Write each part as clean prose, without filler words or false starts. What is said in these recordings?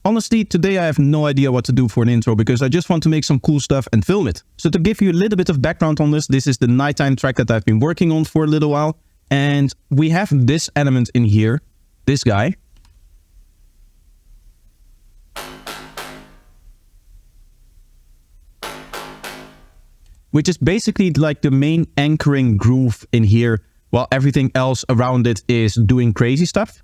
Honestly, today I have no idea what to do for an intro because I just want to make some cool stuff and film it. So to give you a little bit of background on this is the nighttime track that I've been working on for a little while. And we have this element in here, this guy. Which is basically like the main anchoring groove in here, while everything else around it is doing crazy stuff.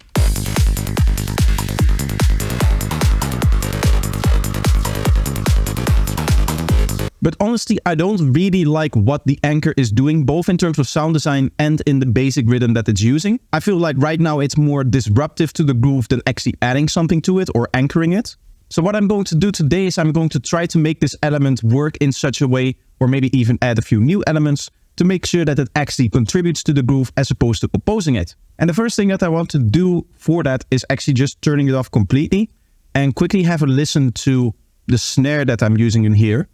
But honestly, I don't really like what the anchor is doing, both in terms of sound design and in the basic rhythm that it's using. I feel like right now it's more disruptive to the groove than actually adding something to it or anchoring it. So what I'm going to do today is I'm going to try to make this element work in such a way, or maybe even add a few new elements to make sure that it actually contributes to the groove as opposed to opposing it. And the first thing that I want to do for that is actually just turning it off completely and quickly have a listen to the snare that I'm using in here.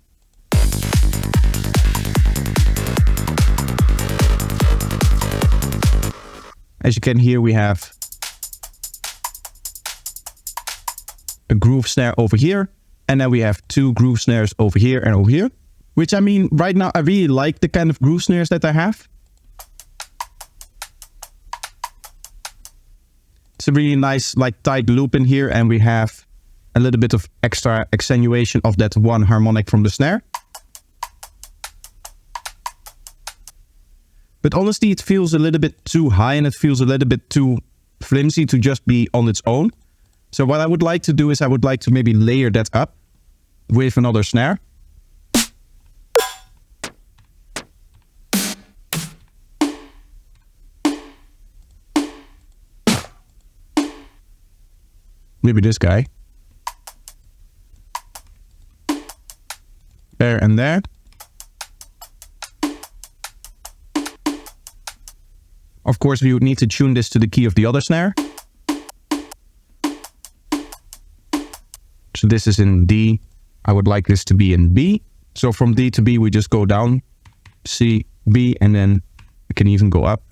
As you can hear, we have a groove snare over here, and then we have two groove snares over here and over here. Which, I mean, right now I really like the kind of groove snares that I have. It's a really nice, like, tight loop in here, and we have a little bit of extra accentuation of that one harmonic from the snare. But honestly, it feels a little bit too high and it feels a little bit too flimsy to just be on its own. So what I would like to do is I would like to maybe layer that up with another snare. Maybe this guy. There and there. Of course, we would need to tune this to the key of the other snare. So this is in D. I would like this to be in B. So from D to B, we just go down, C, B, and then we can even go up.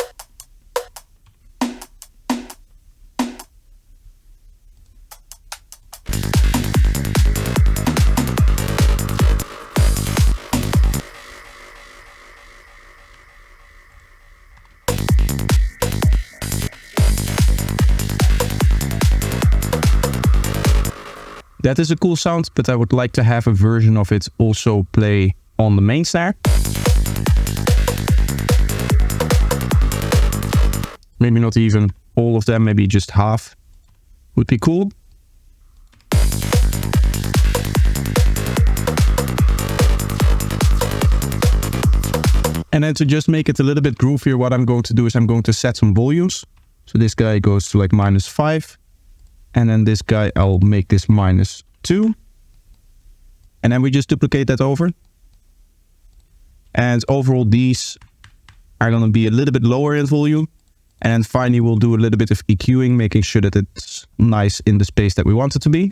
That is a cool sound, but I would like to have a version of it also play on the main snare. Maybe not even all of them, maybe just half would be cool. And then to just make it a little bit groovier, what I'm going to do is I'm going to set some volumes. So this guy goes to like -5. And then this guy, I'll make this -2. And then we just duplicate that over. And overall, these are going to be a little bit lower in volume. And then finally, we'll do a little bit of EQing, making sure that it's nice in the space that we want it to be.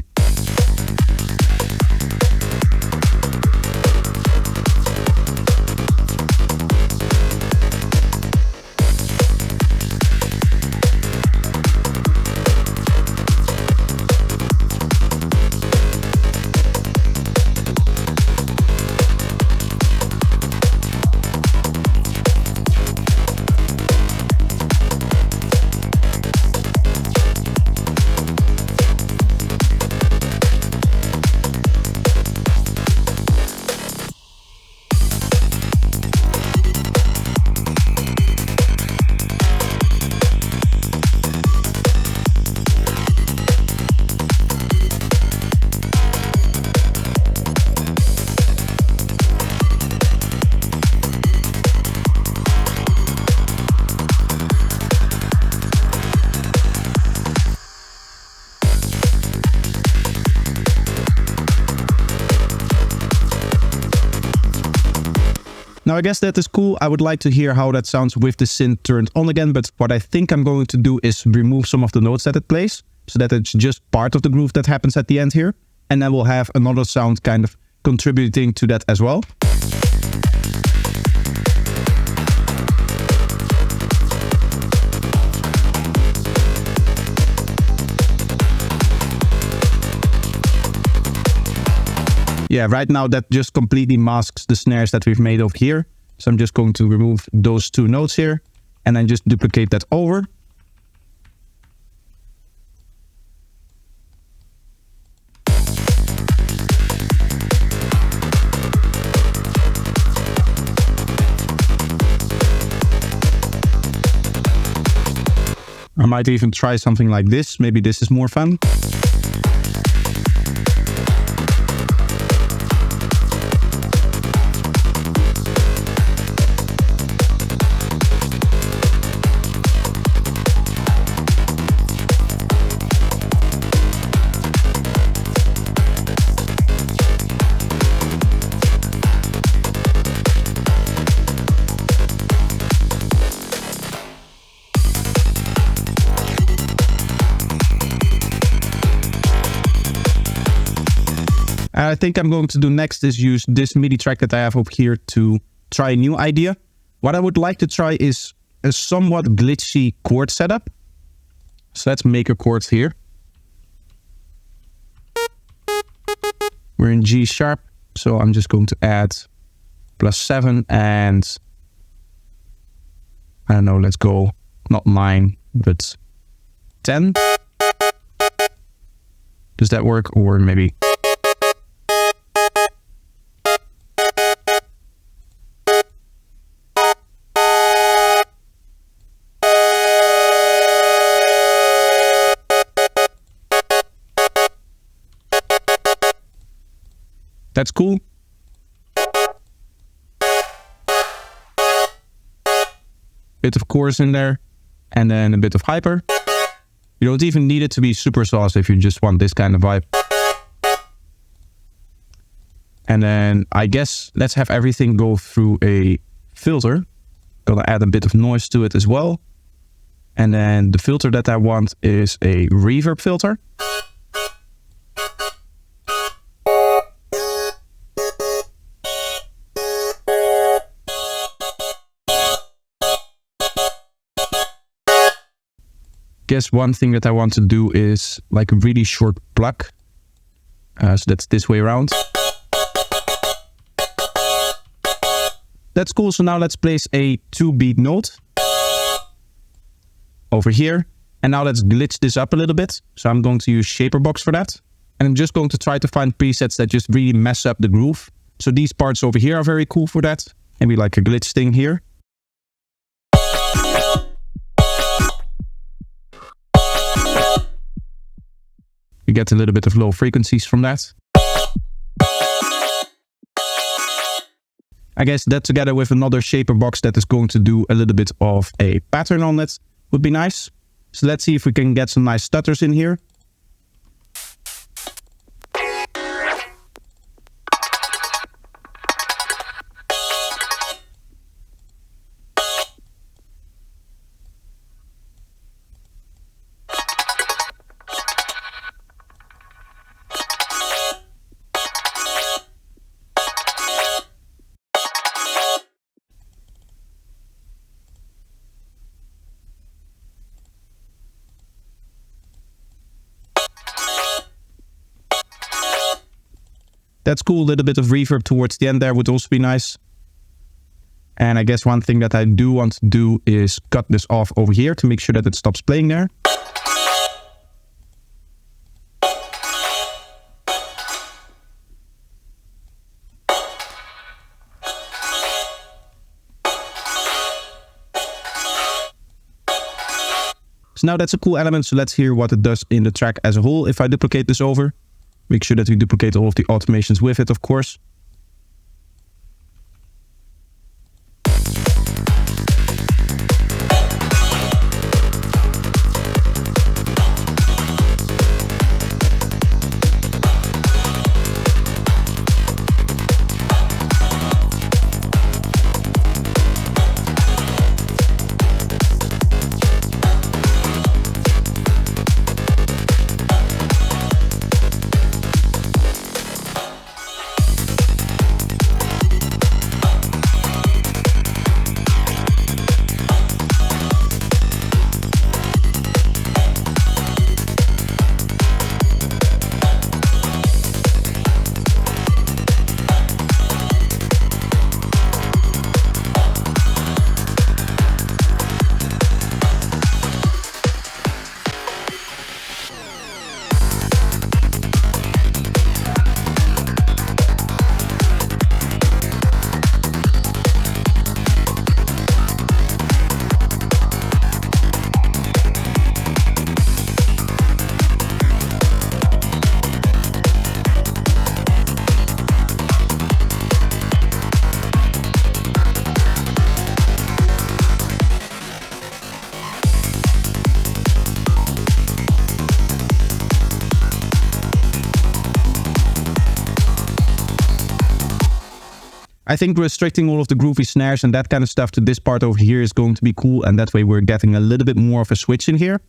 Now I guess that is cool. I would like to hear how that sounds with the synth turned on again, but what I think I'm going to do is remove some of the notes that it plays, so that it's just part of the groove that happens at the end here. And then we'll have another sound kind of contributing to that as well. Yeah, right now that just completely masks the snares that we've made over here. So I'm just going to remove those 2 notes here and then just duplicate that over. I might even try something like this. Maybe this is more fun. I think I'm going to do next is use this MIDI track that I have over here to try a new idea. What I would like to try is a somewhat glitchy chord setup. So let's make a chord here. We're in G sharp, so I'm just going to add +7 and I don't know, let's go not 9, but 10. Does that work? Or maybe... That's cool. Bit of chorus in there, and then a bit of hyper. You don't even need it to be super saucy if you just want this kind of vibe. And then I guess let's have everything go through a filter. Gonna add a bit of noise to it as well. And then the filter that I want is a reverb filter. Guess one thing that I want to do is like a really short pluck. So that's this way around. That's cool. So now let's place a 2-beat note over here. And now let's glitch this up a little bit. So I'm going to use Shaperbox for that. And I'm just going to try to find presets that just really mess up the groove. So these parts over here are very cool for that. Maybe like a glitch thing here. You get a little bit of low frequencies from that. I guess that together with another shaper box that is going to do a little bit of a pattern on it would be nice. So let's see if we can get some nice stutters in here. That's cool. A little bit of reverb towards the end there would also be nice. And I guess one thing that I do want to do is cut this off over here to make sure that it stops playing there. So now that's a cool element, so let's hear what it does in the track as a whole. If I duplicate this over, make sure that we duplicate all of the automations with it, of course. I think restricting all of the groovy snares and that kind of stuff to this part over here is going to be cool, and that way we're getting a little bit more of a switch in here.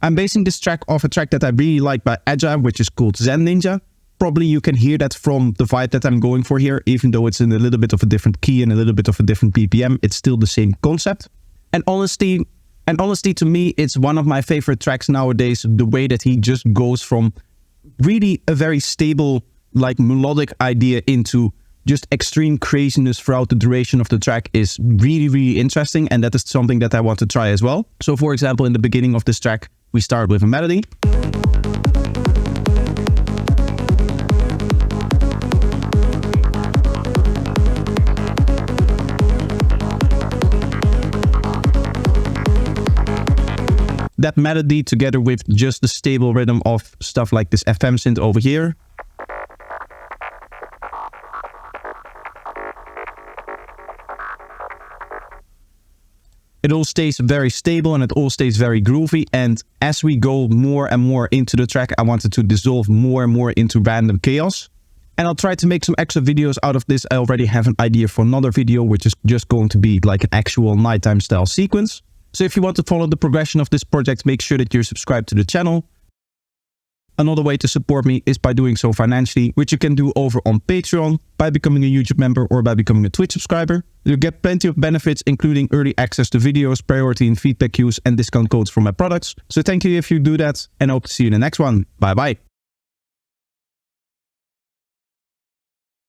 I'm basing this track off a track that I really like by Aja, which is called Zen Ninja. Probably you can hear that from the vibe that I'm going for here, even though it's in a little bit of a different key and a little bit of a different BPM, it's still the same concept. And honestly to me, it's one of my favorite tracks nowadays, the way that he just goes from really a very stable, like melodic idea into just extreme craziness throughout the duration of the track is really, really interesting. And that is something that I want to try as well. So for example, in the beginning of this track, we start with a melody. That melody together with just the stable rhythm of stuff like this FM synth over here. It all stays very stable and it all stays very groovy. And as we go more and more into the track, I wanted to dissolve more and more into random chaos. And I'll try to make some extra videos out of this. I already have an idea for another video, which is just going to be like an actual nighttime style sequence. So if you want to follow the progression of this project, make sure that you're subscribed to the channel. Another way to support me is by doing so financially, which you can do over on Patreon, by becoming a YouTube member or by becoming a Twitch subscriber. You'll get plenty of benefits, including early access to videos, priority in feedback queues, and discount codes for my products. So thank you if you do that, and I hope to see you in the next one. Bye bye.